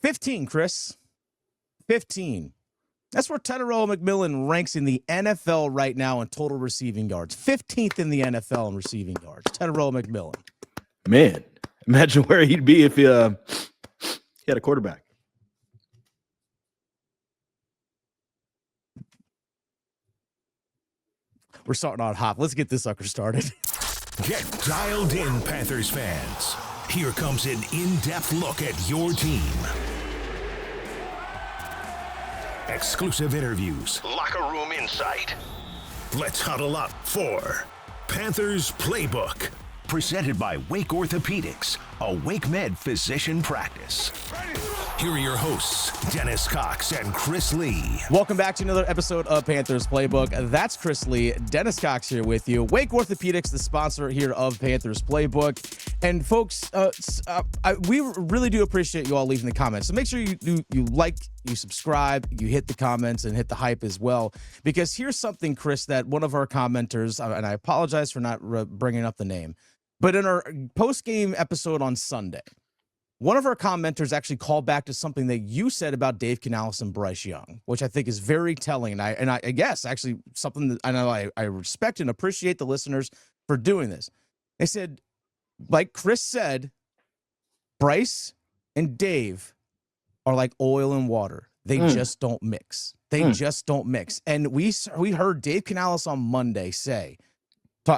15, Chris. 15. That's where Tepper McMillan ranks in the NFL right now in total receiving yards. 15th in the NFL in receiving yards. Tepper McMillan. Man, imagine where he'd be if he had a quarterback. We're starting on hot. Let's get this sucker started. Get dialed in, Panthers fans. Here comes an in-depth look at your team. Exclusive interviews. Locker room insight. Let's huddle up for Panthers Playbook. Presented by Wake Orthopedics, a Wake Med physician practice. Here are your hosts, Dennis Cox and Chris Lea. Welcome back to another episode of Panthers Playbook. That's Chris Lea. Dennis Cox here with you. Wake Orthopedics, the sponsor here of Panthers Playbook. And folks, we really do appreciate you all leaving the comments. So make sure you like, you subscribe, you hit the comments, and hit the hype as well. Because here's something, Chris, that one of our commenters, and I apologize for not bringing up the name, but in our post-game episode on Sunday, one of our commenters actually called back to something that you said about Dave Canales and Bryce Young, which I think is very telling. And I guess actually something that I know I respect and appreciate the listeners for doing this. They said, like Chris said, Bryce and Dave are like oil and water. They just don't mix. They just don't mix. And we heard Dave Canales on Monday say,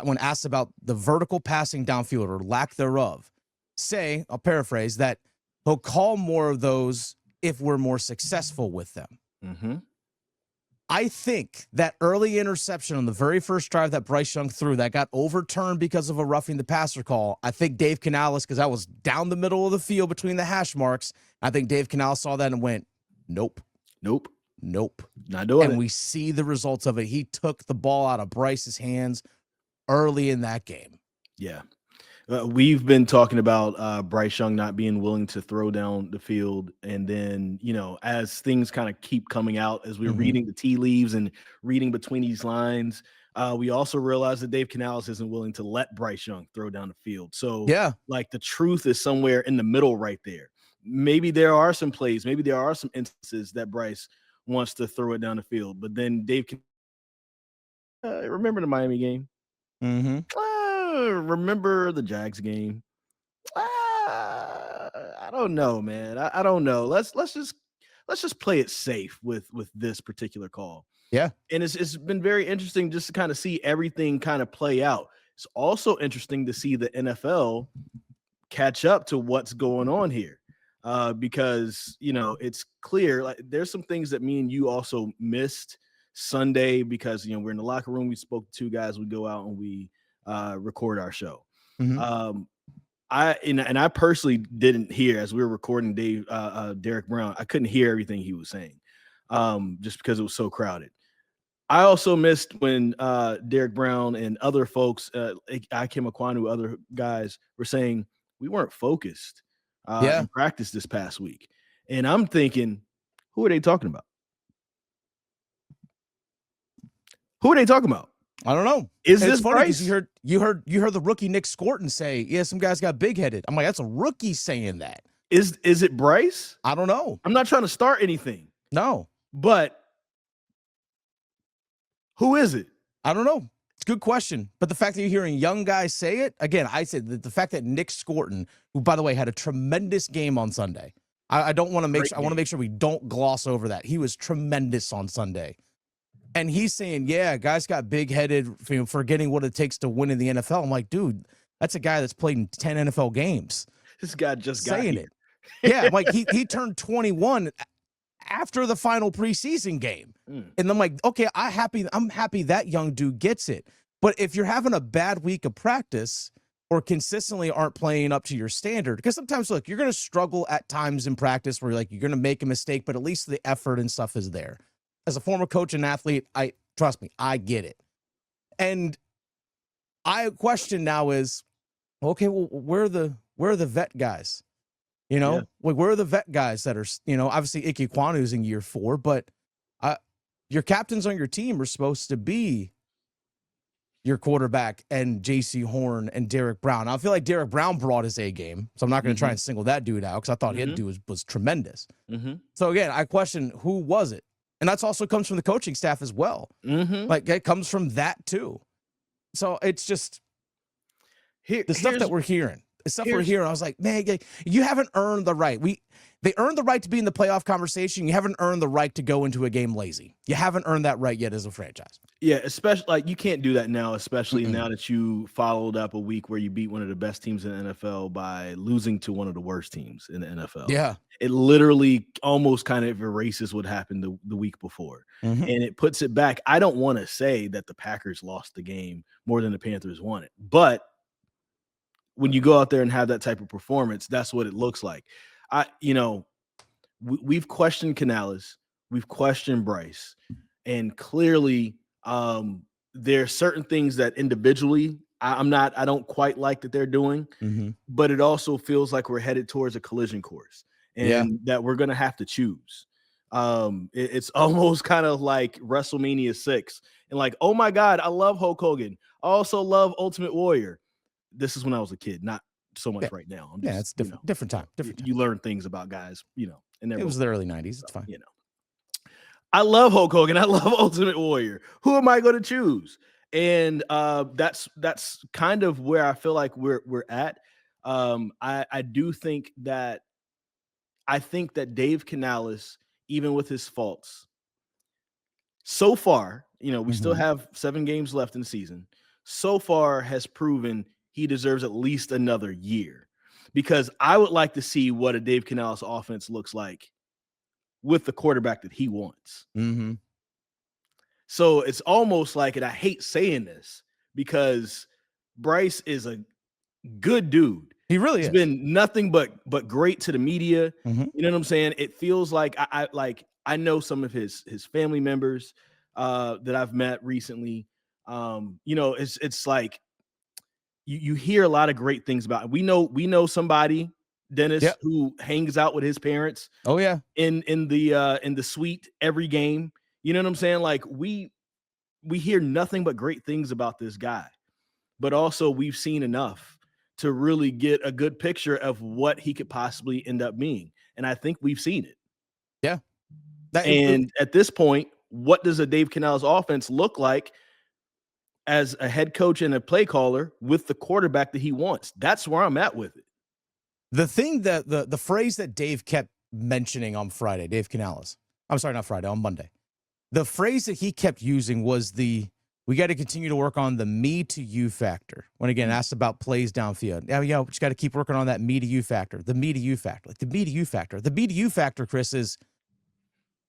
when asked about the vertical passing downfield or lack thereof, say, I'll paraphrase, that he'll call more of those if we're more successful with them. Mm-hmm. I think that early interception on the very first drive that Bryce Young threw that got overturned because of a roughing the passer call, I think Dave Canales, because that was down the middle of the field between the hash marks, I think Dave Canales saw that and went, nope. Not doing it. And we see the results of it. He took the ball out of Bryce's hands early in that game. Yeah. We've been talking about Bryce Young not being willing to throw down the field. And then, as things kind of keep coming out, as we're reading the tea leaves and reading between these lines, we also realize that Dave Canales isn't willing to let Bryce Young throw down the field. So, like, the truth is somewhere in the middle right there. Maybe there are some plays, maybe there are some instances that Bryce wants to throw it down the field. But then Dave, remember the Miami game? Remember the Jags game? I don't know, man. I don't know. Let's just play it safe with this particular call. Yeah. And it's been very interesting just to kind of see everything kind of play out. It's also interesting to see the NFL catch up to what's going on here. Because it's clear, like, there's some things that me and you also missed Sunday because we're in the locker room. We spoke to two guys. We go out and we record our show. I personally didn't hear, as we were recording Derrick Brown, I couldn't hear everything he was saying just because it was so crowded. I also missed when Derrick Brown and other folks, Ikem Ekwonu, other guys were saying we weren't focused in practice this past week. And I'm thinking, who are they talking about? Who are they talking about? I don't know. Is this funny? Bryce? You heard the rookie Nick Scorton say, "Yeah, some guys got big headed." I'm like, that's a rookie saying that. Is it Bryce? I don't know. I'm not trying to start anything. No, but who is it? I don't know. It's a good question. But the fact that you're hearing young guys say it again, I said that the fact that Nick Scorton, who by the way had a tremendous game on Sunday, I don't want to make sure. I want to make sure we don't gloss over that. He was tremendous on Sunday. And he's saying, yeah, guys got big-headed, forgetting what it takes to win in the NFL. I'm like, dude, that's a guy that's played in 10 NFL games. This guy just saying it. Yeah, I'm like, he turned 21 after the final preseason game. And I'm like, okay, I'm happy that young dude gets it. But if you're having a bad week of practice or consistently aren't playing up to your standard, because sometimes, look, you're going to struggle at times in practice where you're going to make a mistake, but at least the effort and stuff is there. As a former coach and athlete, trust me, I get it. And I question now is, okay, well, where are the vet guys? Like, where are the vet guys that are, obviously Ike Ekwonu's in year 4, but your captains on your team are supposed to be your quarterback and J.C. Horn and Derrick Brown. I feel like Derrick Brown brought his A game, so I'm not going to try and single that dude out because I thought his dude was tremendous. So again, I question who was it, and that's also comes from the coaching staff as well. Like it comes from that too. So it's just the stuff that we're hearing. The stuff we're hearing. I was like, man, you haven't earned the right. They earned the right to be in the playoff conversation. You haven't earned the right to go into a game lazy. You haven't earned that right yet as a franchise. Yeah, especially like you can't do that now, especially now that you followed up a week where you beat one of the best teams in the NFL by losing to one of the worst teams in the NFL. Yeah. It literally almost kind of erases what happened the week before. And it puts it back. I don't want to say that the Packers lost the game more than the Panthers won it. But when you go out there and have that type of performance, that's what it looks like. We've questioned Canales, we've questioned Bryce, and clearly there are certain things that individually I don't quite like that they're doing, but it also feels like we're headed towards a collision course and that we're going to have to choose. It's almost kind of like WrestleMania 6 and like, oh my God, I love Hulk Hogan. I also love Ultimate Warrior. This is when I was a kid, not so much right now. I'm just, it's different, different time. You learn things about guys, and it was the early 90s. It's fine. I love Hulk Hogan. I love Ultimate Warrior. Who am I going to choose? And that's kind of where I feel like we're at. I do think that Dave Canales, even with his faults, so far, we still have 7 games left in the season. So far has proven he deserves at least another year, because I would like to see what a Dave Canales offense looks like with the quarterback that he wants. So it's almost like, and I hate saying this because Bryce is a good dude. He really has is. Been nothing but great to the media. You know what I'm saying? It feels like I know some of his family members that I've met recently. It's like you hear a lot of great things about it. We know somebody, Dennis, who hangs out with his parents. Oh yeah. In the suite every game. You know what I'm saying? Like we hear nothing but great things about this guy, but also we've seen enough to really get a good picture of what he could possibly end up being. And I think we've seen it. Yeah. And at this point, what does a Dave Canales offense look like as a head coach and a play caller with the quarterback that he wants? That's where I'm at with it. The thing that the phrase that Dave kept mentioning on Friday, Dave Canales, I'm sorry, not Friday, on Monday. The phrase that he kept using was we got to continue to work on the me to you factor. When again asked about plays downfield, we just got to keep working on that me to you factor. The me to you factor, like the me to you factor. The me to you factor, Chris, is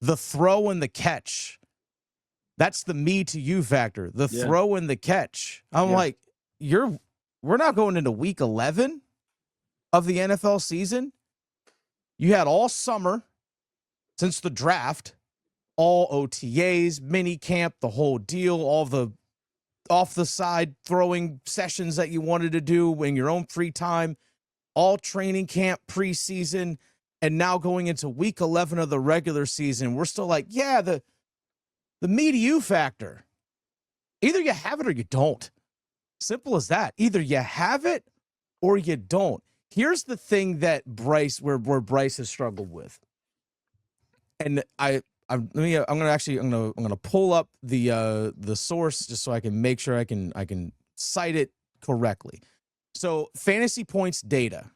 the throw and the catch. That's the me to you factor. The throw and the catch. I'm like, we're not going into week 11 of the NFL season. You had all summer since the draft, all OTAs, mini camp, the whole deal, all the off the side throwing sessions that you wanted to do in your own free time, all training camp, preseason, and now going into week 11 of the regular season, we're still like, the me to you factor. Either you have it or you don't. Simple as that. Either you have it or you don't. Here's the thing that Bryce, where Bryce has struggled with, and I'm gonna pull up the source just so I can make sure I can cite it correctly. So fantasy points data.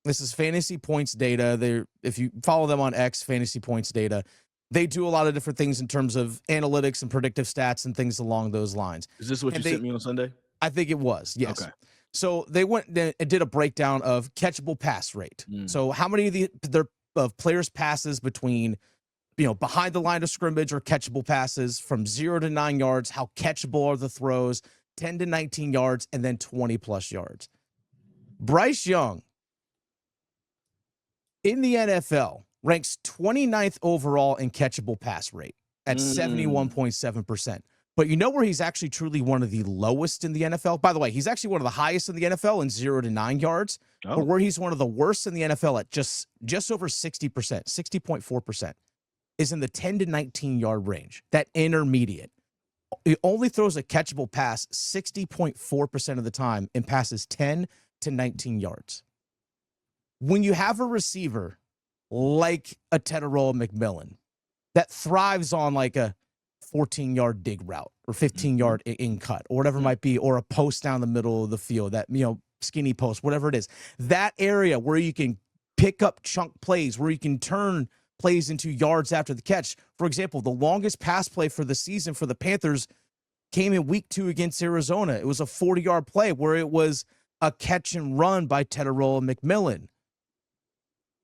This is fantasy points data. If you follow them on X, fantasy points data, they do a lot of different things in terms of analytics and predictive stats and things along those lines. Is this what you sent me on Sunday? I think it was, yes. Okay. So they went and did a breakdown of catchable pass rate. So how many of players' passes between, behind the line of scrimmage or catchable passes from 0 to 9 yards, how catchable are the throws, 10 to 19 yards, and then 20 plus yards. Bryce Young in the NFL ranks 29th overall in catchable pass rate at 71.7%. But you know where he's actually truly one of the lowest in the NFL? By the way, he's actually one of the highest in the NFL in 0 to 9 yards. But where he's one of the worst in the NFL at just over 60%, 60.4%, is in the 10 to 19 yard range, that intermediate. He only throws a catchable pass 60.4% of the time and passes 10 to 19 yards. When you have a receiver like a Tepper McMillan that thrives on like a 14-yard dig route or 15-yard in cut or whatever it might be, or a post down the middle of the field, that, skinny post, whatever it is, that area where you can pick up chunk plays, where you can turn plays into yards after the catch. For example, the longest pass play for the season for the Panthers came in week 2 against Arizona. It was a 40-yard play where it was a catch and run by Tepper McMillan.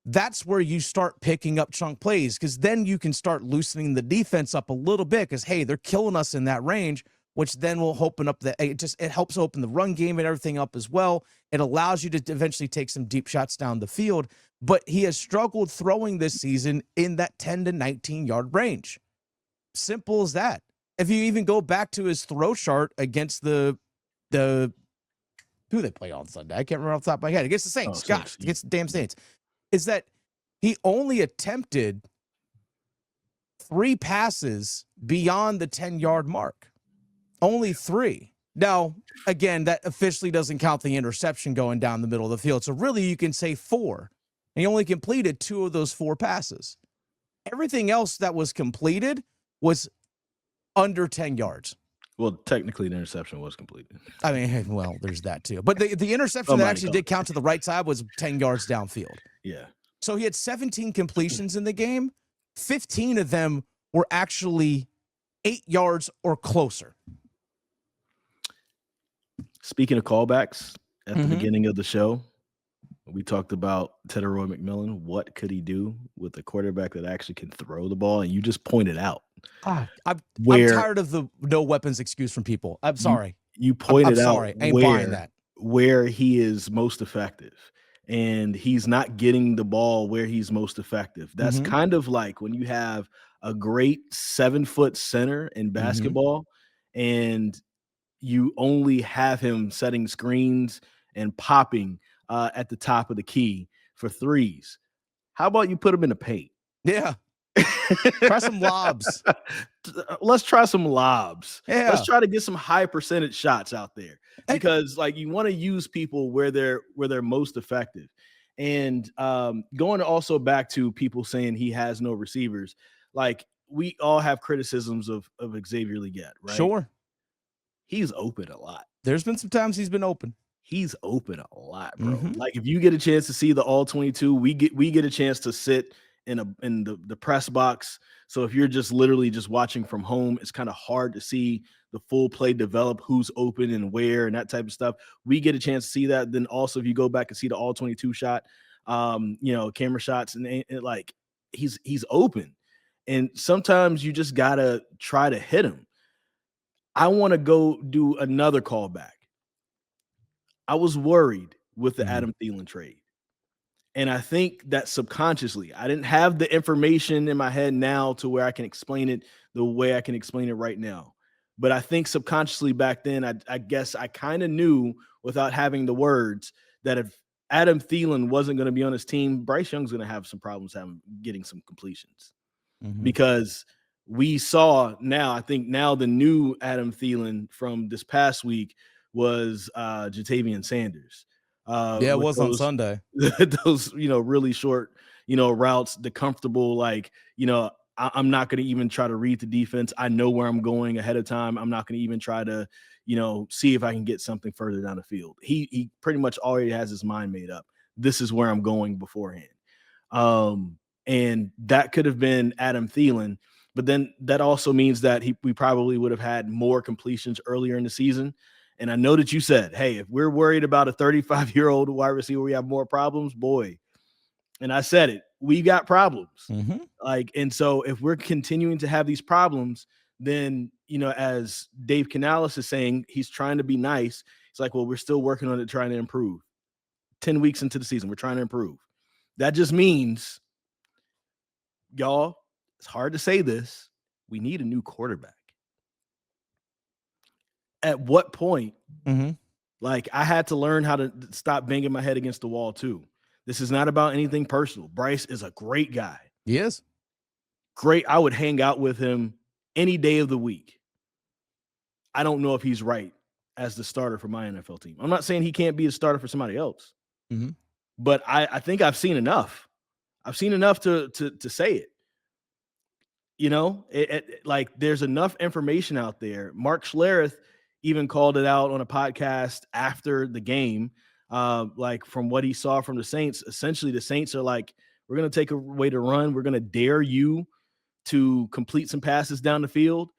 That's where you start picking up chunk plays, because then you can start loosening the defense up a little bit, because, hey, they're killing us in that range, which then will open up it helps open the run game and everything up as well. It allows you to eventually take some deep shots down the field, but he has struggled throwing this season in that 10 to 19-yard range. Simple as that. If you even go back to his throw chart against the who they play on Sunday, I can't remember off the top of my head, against the Saints, against the damn Saints, is that he only attempted 3 passes beyond the 10-yard mark. Only 3. Now, again, that officially doesn't count the interception going down the middle of the field. So really you can say 4. And he only completed 2 of those 4 passes. Everything else that was completed was under 10 yards. Well, technically the interception was completed. I mean, well, there's that too. But the interception that actually did count to the right side was 10 yards downfield. Yeah. So he had 17 completions in the game. 15 of them were actually 8 yards or closer. Speaking of callbacks, at the beginning of the show, we talked about Tepper McMillan. What could he do with a quarterback that actually can throw the ball? And you just pointed out. I'm tired of the no weapons excuse from people. I'm sorry. You pointed out sorry. I ain't buying that. Where he is most effective. And he's not getting the ball where he's most effective. That's kind of like when you have a great 7-foot center in basketball and you only have him setting screens and popping at the top of the key for threes. How about you put him in the paint? Yeah. Try some lobs. Let's try some lobs. Yeah. Let's try to get some high percentage shots out there, because like you want to use people where they're most effective. And going also back to people saying he has no receivers, like we all have criticisms of Xavier Legette, right? Sure. He's open a lot. There's been some times he's been open. He's open a lot, bro. Like if you get a chance to see the all 22, we get a chance to sit in the press box. So if you're just literally just watching from home, it's kind of hard to see the full play develop, who's open and where and that type of stuff. We get a chance to see that. Then also if you go back and see the all 22 shot, camera shots and like he's open. And sometimes you just gotta try to hit him. I want to go do another callback. I was worried with the Adam Thielen trade. And I think that subconsciously, I didn't have the information in my head now to where I can explain it the way I can explain it right now. But I think subconsciously back then, I guess I kind of knew without having the words that if Adam Thielen wasn't going to be on his team, Bryce Young's going to have some problems getting some completions. Because we saw I think the new Adam Thielen from this past week was Jadeveon Sanders. It was on Sunday. Those, really short, routes, the comfortable, like, I'm not going to even try to read the defense. I know where I'm going ahead of time. I'm not going to even try to, see if I can get something further down the field. He pretty much already has his mind made up. This is where I'm going beforehand. And that could have been Adam Thielen, but then that also means that we probably would have had more completions earlier in the season. And I know that you said, hey, if we're worried about a 35-year-old wide receiver, we have more problems, boy. And I said it, we got problems. And so if we're continuing to have these problems, then, as Dave Canales is saying, he's trying to be nice. It's like, well, we're still working on it, trying to improve. 10 weeks into the season, we're trying to improve. That just means, y'all, it's hard to say this, we need a new quarterback. At what point, like I had to learn how to stop banging my head against the wall too. This is not about anything personal. Bryce is a great guy. He is. Great. I would hang out with him any day of the week. I don't know if he's right as the starter for my NFL team. I'm not saying he can't be a starter for somebody else, but I think I've seen enough. I've seen enough to say it. You know, like there's enough information out there. Mark Schlereth even called it out on a podcast after the game. Like from what he saw from the Saints, essentially the Saints are like, we're going to take away to run. We're going to dare you to complete some passes down the field.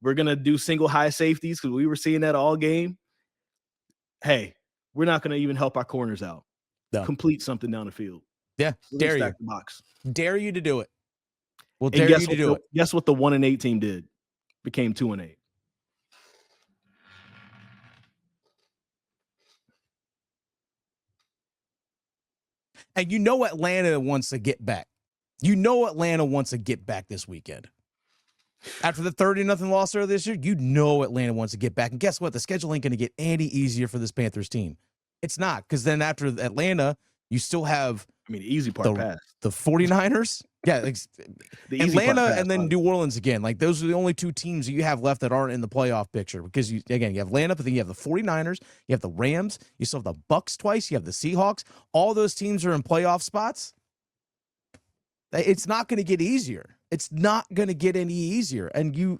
We're going to do single high safeties because we were seeing that all game. Hey, we're not going to even help our corners out. No. Complete something down the field. Yeah, dare you. The box. Dare you to do it. Well, dare you to do it. Guess what the 1-8 team did? Became 2-8. And you know Atlanta wants to get back. You know Atlanta wants to get back this weekend. After the 30-0 loss earlier this year, you know Atlanta wants to get back. And guess what? The schedule ain't going to get any easier for this Panthers team. It's not, because then after Atlanta, you still have the easy part pass. The 49ers. Yeah, like Atlanta and then New Orleans again. Like those are the only two teams that you have left that aren't in the playoff picture, because you have Atlanta, but then you have the 49ers, you have the Rams, you still have the Bucks twice, you have the Seahawks. All those teams are in playoff spots. It's not going to get easier. It's not going to get any easier. And you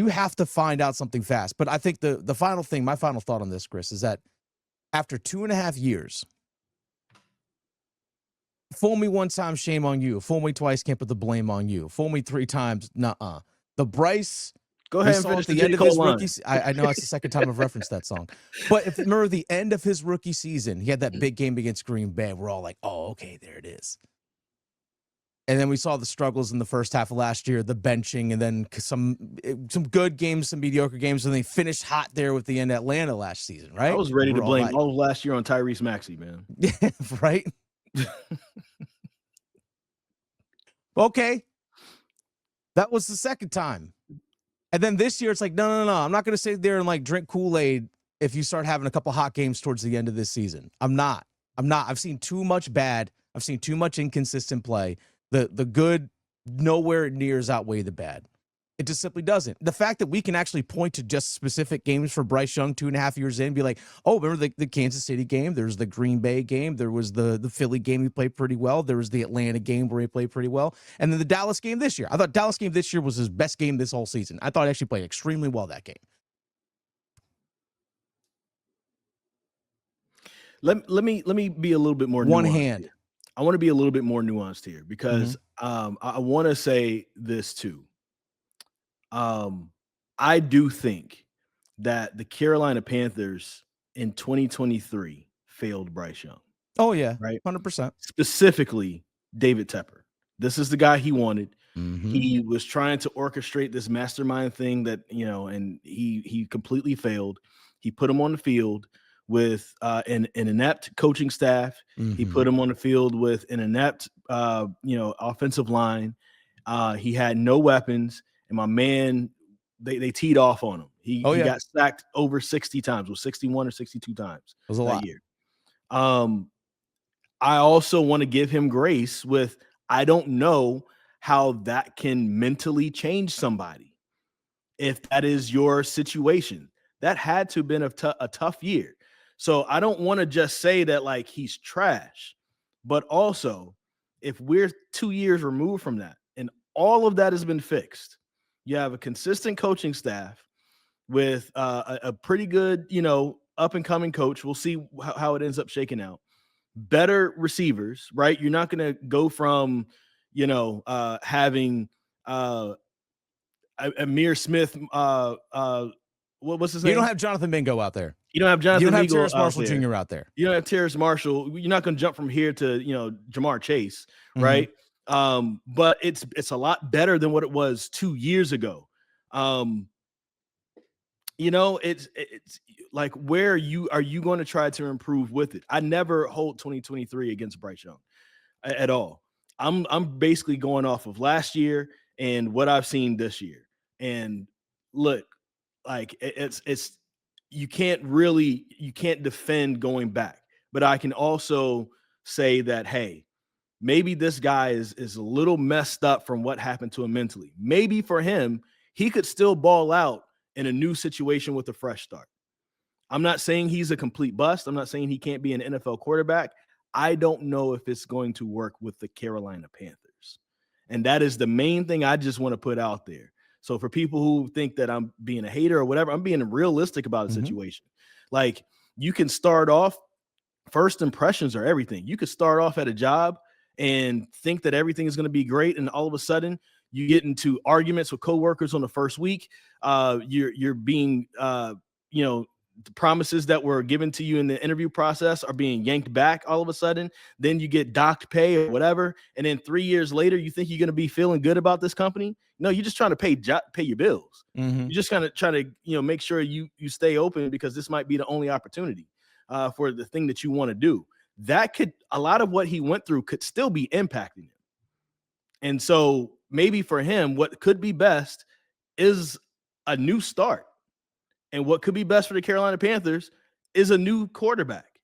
have to find out something fast. But I think the final thing, my final thought on this, Chris, is that after 2.5 years, fool me one time, shame on you. Fool me twice, can't put the blame on you. Fool me 3 times, nuh-uh. The Bryce, go ahead and finish the end of his rookie. I know it's the second time I've referenced that song. But if remember the end of his rookie season, he had that big game against Green Bay. We're all like, oh, okay, there it is. And then we saw the struggles in the first half of last year, the benching, and then some good games, some mediocre games, and they finished hot there with the end of Atlanta last season, right? I was ready to blame all of last year on Tyrese Maxey, man. Yeah, right? Okay. That was the second time. And then this year, it's like, no. I'm not going to sit there and like drink Kool-Aid if you start having a couple hot games towards the end of this season. I'm not. I've seen too much bad. I've seen too much inconsistent play. The good nowhere nears outweigh the bad. It just simply doesn't. The fact that we can actually point to just specific games for Bryce Young 2.5 years in and be like, oh, remember the Kansas City game? There's the Green Bay game. There was the Philly game he played pretty well. There was the Atlanta game where he played pretty well. And then the Dallas game this year. I thought Dallas game this year was his best game this whole season. I thought he actually played extremely well that game. Let me be a little bit more one nuanced hand. Here. I want to be a little bit more nuanced here because I want to say this too. I do think that the Carolina Panthers in 2023 failed Bryce Young. Oh, yeah. Right. 100%. Specifically, David Tepper. This is the guy he wanted. He was trying to orchestrate this mastermind thing that, and he completely failed. He put him on the field with an inept coaching staff. He put him on the field with an inept, offensive line. He had no weapons. And my man, they teed off on him. He got sacked over 60 times. It was 61 or 62 times. It was a lot. Year. I also want to give him grace with, I don't know how that can mentally change somebody. If that is your situation, that had to have been a tough year. So I don't want to just say that like he's trash, but also if we're 2 years removed from that and all of that has been fixed, you have a consistent coaching staff with a pretty good, up and coming coach. We'll see how it ends up shaking out. Better receivers, right? You're not going to go from, having Amir Smith. What's his name? You don't have Jonathan Mingo out there. You don't have Jonathan. You don't have Mingo Terrace Marshall Jr. out there. You don't have Terrace Marshall. You're not going to jump from here to Jamar Chase, right? But it's a lot better than what it was 2 years ago. It's like, where are you going to try to improve with it? I never hold 2023 against Bryce Young at all. I'm basically going off of last year and what I've seen this year. And look, like it's you can't defend going back, but I can also say that, hey, maybe this guy is a little messed up from what happened to him mentally. Maybe for him, he could still ball out in a new situation with a fresh start. I'm not saying he's a complete bust. I'm not saying he can't be an NFL quarterback. I don't know if it's going to work with the Carolina Panthers. And that is the main thing I just want to put out there. So for people who think that I'm being a hater or whatever, I'm being realistic about the situation. Like, you can start off, first impressions are everything. You could start off at a job and think that everything is going to be great, and all of a sudden you get into arguments with coworkers on the first week. You're being, the promises that were given to you in the interview process are being yanked back all of a sudden. Then you get docked pay or whatever. And then 3 years later, you think you're going to be feeling good about this company. No, you're just trying to pay your bills. You're just kind of trying to, make sure you stay open, because this might be the only opportunity for the thing that you want to do. A lot of what he went through could still be impacting him. And so maybe for him, what could be best is a new start. And what could be best for the Carolina Panthers is a new quarterback.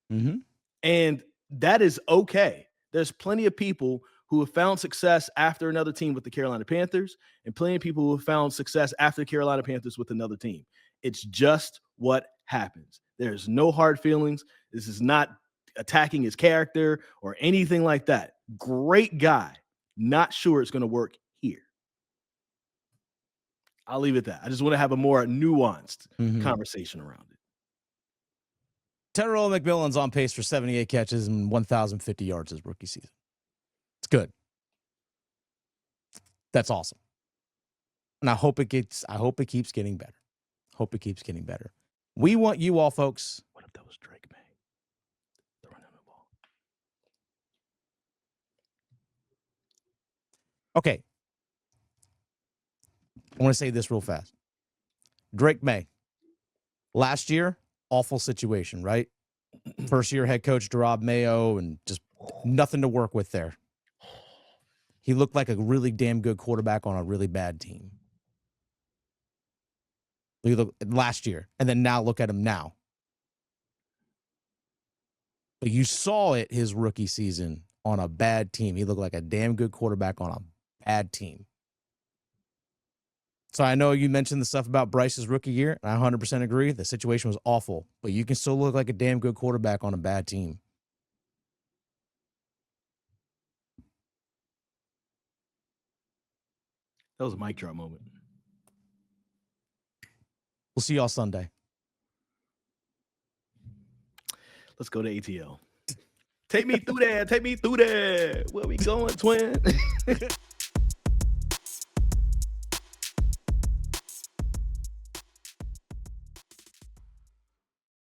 And that is okay. There's plenty of people who have found success after another team with the Carolina Panthers, and plenty of people who have found success after the Carolina Panthers with another team. It's just what happens. There's no hard feelings. This is not attacking his character or anything like that. Great guy. Not sure it's going to work here. I'll leave it at that. I just want to have a more nuanced conversation around it. Terrell McMillan's on pace for 78 catches and 1,050 yards his rookie season. It's good. That's awesome. And I hope it keeps getting better. Hope it keeps getting better. We want you all, folks. What if that was Drake May throwing him the ball? Okay. I want to say this real fast. Drake May. Last year, awful situation, right? First year head coach Rob Mayo, and just nothing to work with there. He looked like a really damn good quarterback on a really bad team. Look last year, and then now look at him now. But you saw it his rookie season on a bad team. He looked like a damn good quarterback on a bad team. So I know you mentioned the stuff about Bryce's rookie year, and I 100% agree. The situation was awful, but you can still look like a damn good quarterback on a bad team. That was a mic drop moment. We'll see y'all Sunday. Let's go to ATL. Take me through there. Take me through there. Where we going, twin?